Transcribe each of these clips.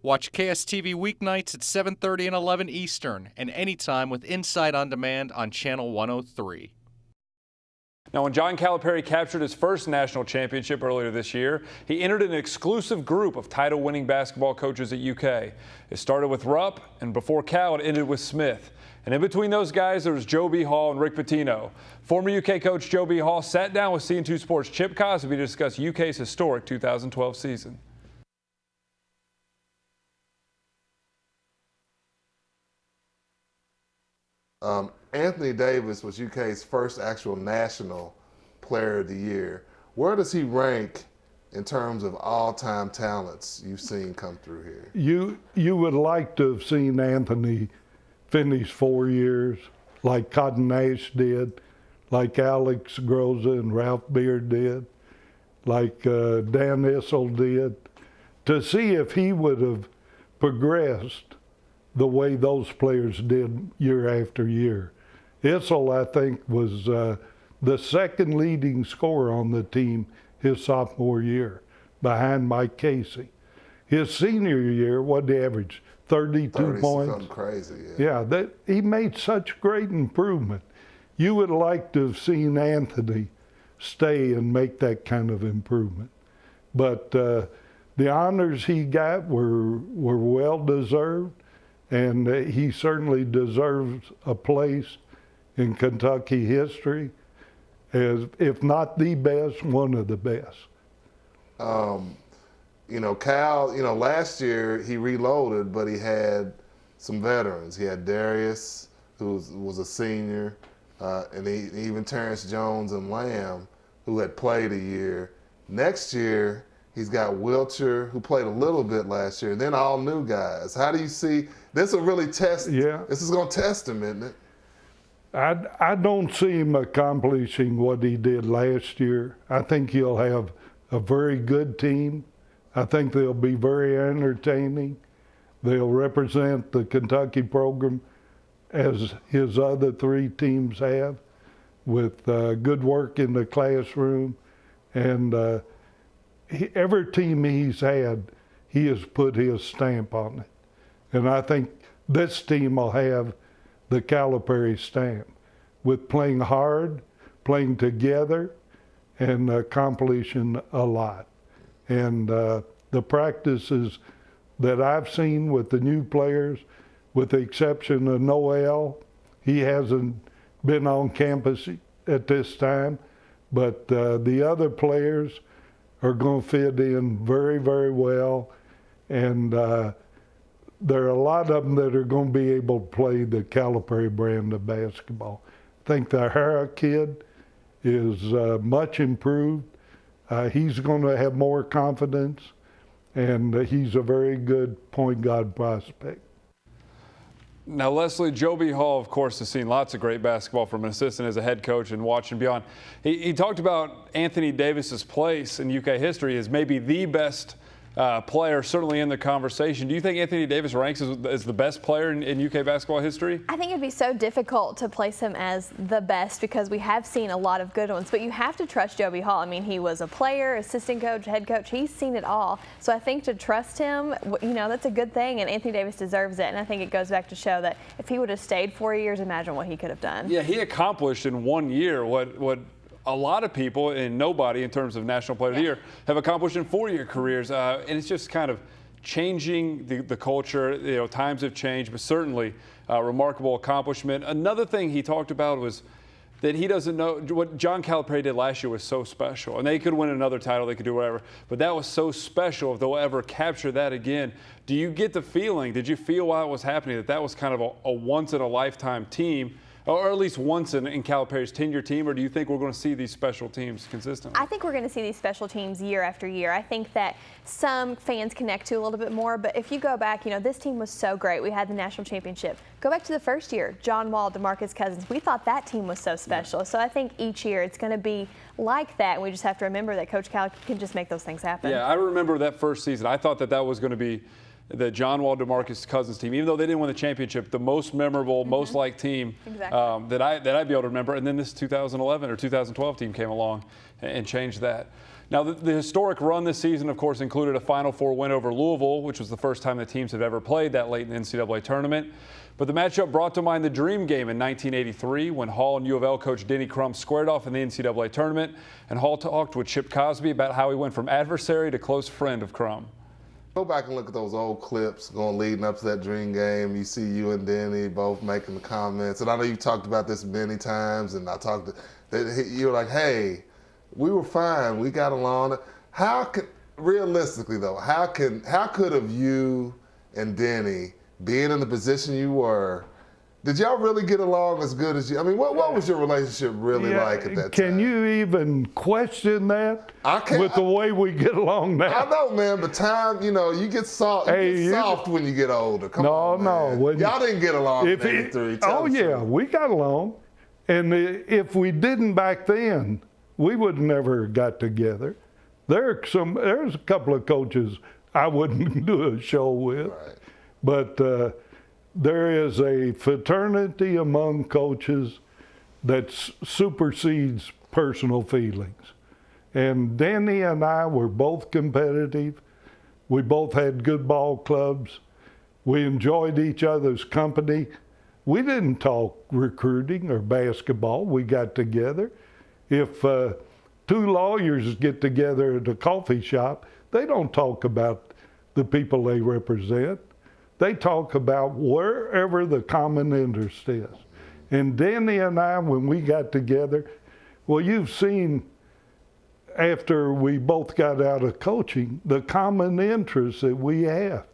Watch KSTV weeknights at 7:30 and 11 Eastern, and anytime with Insight on Demand on Channel 103. Now, when John Calipari captured his first national championship earlier this year, he entered an exclusive group of title-winning basketball coaches at UK. It started with Rupp, and before Cal, it ended with Smith. And in between those guys, there was Joe B. Hall and Rick Pitino. Former UK coach Joe B. Hall sat down with CN2 Sports' Chip Cosby to discuss UK's historic 2012 season. Anthony Davis was UK's first actual national player of the year. Where does he rank in terms of all-time talents you've seen come through here? You would like to have seen Anthony finish 4 years like Cotton Nash did, like Alex Groza and Ralph Beard did, like Dan Issel did, to see if he would have progressed the way those players did year after year. Issel, I think, was the second leading scorer on the team his sophomore year, behind Mike Casey. His senior year, what did he average? 32 points. Something crazy. Yeah, he made such great improvement. You would like to have seen Anthony stay and make that kind of improvement. But the honors he got were well deserved, and he certainly deserves a place in Kentucky history as, if not the best, one of the best. Cal, last year he reloaded, but he had some veterans. He had Darius, who was a senior, and even Terrence Jones and Lamb, who had played a year. Next year, he's got Wiltshire, who played a little bit last year, and then all new guys. How do you see, this will really test, this is going to test him, isn't it? I don't see him accomplishing what he did last year. I think he'll have a very good team. I think they'll be very entertaining. They'll represent the Kentucky program as his other three teams have, with good work in the classroom. And every team he's had, he has put his stamp on it. And I think this team will have the Calipari stamp, with playing hard, playing together, and accomplishing a lot. And the practices that I've seen with the new players, with the exception of Noel, he hasn't been on campus at this time, but the other players are going to fit in very, very well. And there are a lot of them that are going to be able to play the Calipari brand of basketball. I think the Hara kid is much improved. He's going to have more confidence, and he's a very good point guard prospect. Now, Leslie, Joe B. Hall, of course, has seen lots of great basketball from an assistant as a head coach and watching beyond. He talked about Anthony Davis's place in UK history as maybe the best player, certainly in the conversation. Do you think Anthony Davis ranks as the best player in UK basketball history? I think it'd be so difficult to place him as the best because we have seen a lot of good ones, but you have to trust Joe B. Hall. I mean, he was a player, assistant coach, head coach. He's seen it all. So I think to trust him, that's a good thing, and Anthony Davis deserves it. And I think it goes back to show that if he would have stayed 4 years, imagine what he could have done. Yeah, he accomplished in 1 year what a lot of people, and nobody in terms of National Player of the Year, have accomplished in 4-year careers. And it's just kind of changing the culture. Times have changed, but certainly a remarkable accomplishment. Another thing he talked about was that he doesn't know what John Calipari did last year was so special. And they could win another title, they could do whatever, but that was so special. If they'll ever capture that again, do you get the feeling, did you feel while it was happening that was kind of a once-in-a-lifetime team, or at least once in Calipari's tenure team, or do you think we're going to see these special teams consistently? I think we're going to see these special teams year after year. I think that some fans connect to a little bit more, but if you go back, this team was so great. We had the national championship. Go back to the first year, John Wall, DeMarcus Cousins. We thought that team was so special. So I think each year it's going to be like that, and we just have to remember that Coach Cal can just make those things happen. Yeah, I remember that first season. I thought that was going to be the John Wall, DeMarcus Cousins team, even though they didn't win the championship, the most memorable, most liked team that I'd be able to remember. And then this 2011 or 2012 team came along and changed that. Now, the historic run this season, of course, included a Final Four win over Louisville, which was the first time the teams have ever played that late in the NCAA tournament. But the matchup brought to mind the dream game in 1983 when Hall and U of L coach Denny Crum squared off in the NCAA tournament. And Hall talked with Chip Cosby about how he went from adversary to close friend of Crum. Go back and look at those old clips leading up to that dream game. You see you and Denny both making the comments. And I know you talked about this many times, and you were like, hey, we were fine. We got along. Realistically though, how could have you and Denny, being in the position you were, did y'all really get along as good as you? I mean, what was your relationship really like at that time? Can you even question that I can't, with the way we get along now? I know, man, but time, you get soft. Soft when you get older. Come on, man. Y'all didn't get along in 83. Oh, yeah, we got along. And if we didn't back then, we would never got together. There's a couple of coaches I wouldn't do a show with. Right. But there is a fraternity among coaches that supersedes personal feelings. And Danny and I were both competitive. We both had good ball clubs. We enjoyed each other's company. We didn't talk recruiting or basketball. We got together. If two lawyers get together at a coffee shop, they don't talk about the people they represent. They talk about wherever the common interest is. And Danny and I, when we got together, well, you've seen after we both got out of coaching, the common interests that we have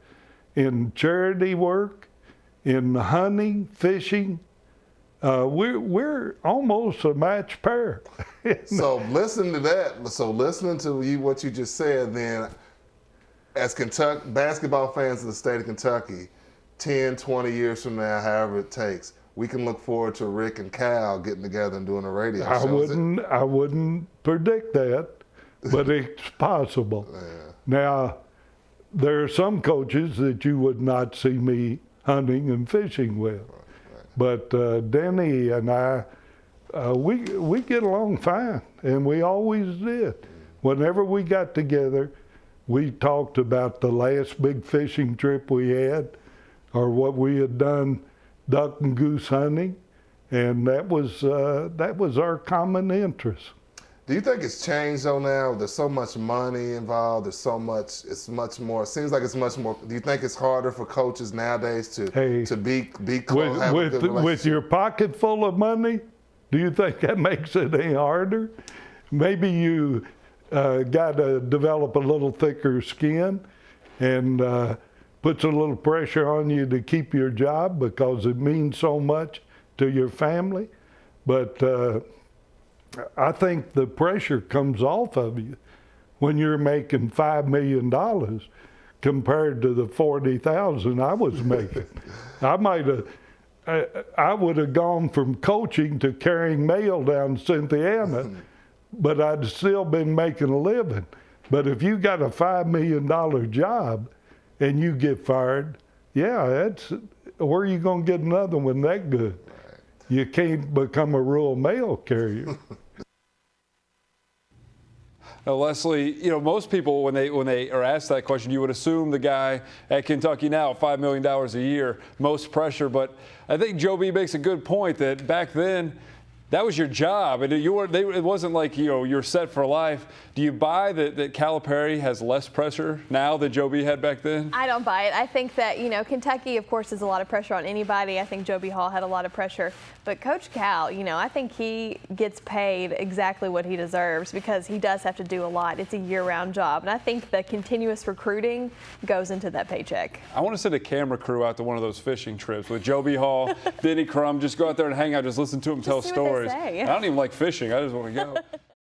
in charity work, in hunting, fishing. We're almost a match pair. So listening to that, listening to what you just said, then as Kentucky basketball fans in the state of Kentucky, 10, 20 years from now, however it takes, we can look forward to Rick and Cal getting together and doing a radio show. I wouldn't predict that, but it's possible. Yeah. Now, there are some coaches that you would not see me hunting and fishing with. But Danny and I, we get along fine, and we always did. Whenever we got together, we talked about the last big fishing trip we had, or what we had done duck and goose hunting, and that was our common interest. Do you think it's changed though now? There's so much money involved. It seems like it's much more. Do you think it's harder for coaches nowadays to be close, have a good relationship? With your pocket full of money? Do you think that makes it any harder? Maybe you got to develop a little thicker skin, and puts a little pressure on you to keep your job because it means so much to your family. But I think the pressure comes off of you when you're making $5 million compared to the $40,000 I was making. I would have gone from coaching to carrying mail down Cynthiana, but I'd still been making a living. But if you got a $5 million job and you get fired, where are you going to get another one that good? Right. You can't become a rural mail carrier. Now, Leslie, most people, when they are asked that question, you would assume the guy at Kentucky now, $5 million a year, most pressure. But I think Joe B makes a good point that back then, that was your job, and it wasn't like you're set for life. Do you buy that Calipari has less pressure now than Joe B had back then? I don't buy it. I think that Kentucky, of course, has a lot of pressure on anybody. I think Joe B Hall had a lot of pressure, but Coach Cal, I think he gets paid exactly what he deserves because he does have to do a lot. It's a year-round job, and I think the continuous recruiting goes into that paycheck. I want to send a camera crew out to one of those fishing trips with Joe B Hall, Denny Crum. Just go out there and hang out, just listen to him tell stories. I don't even like fishing. I just want to go.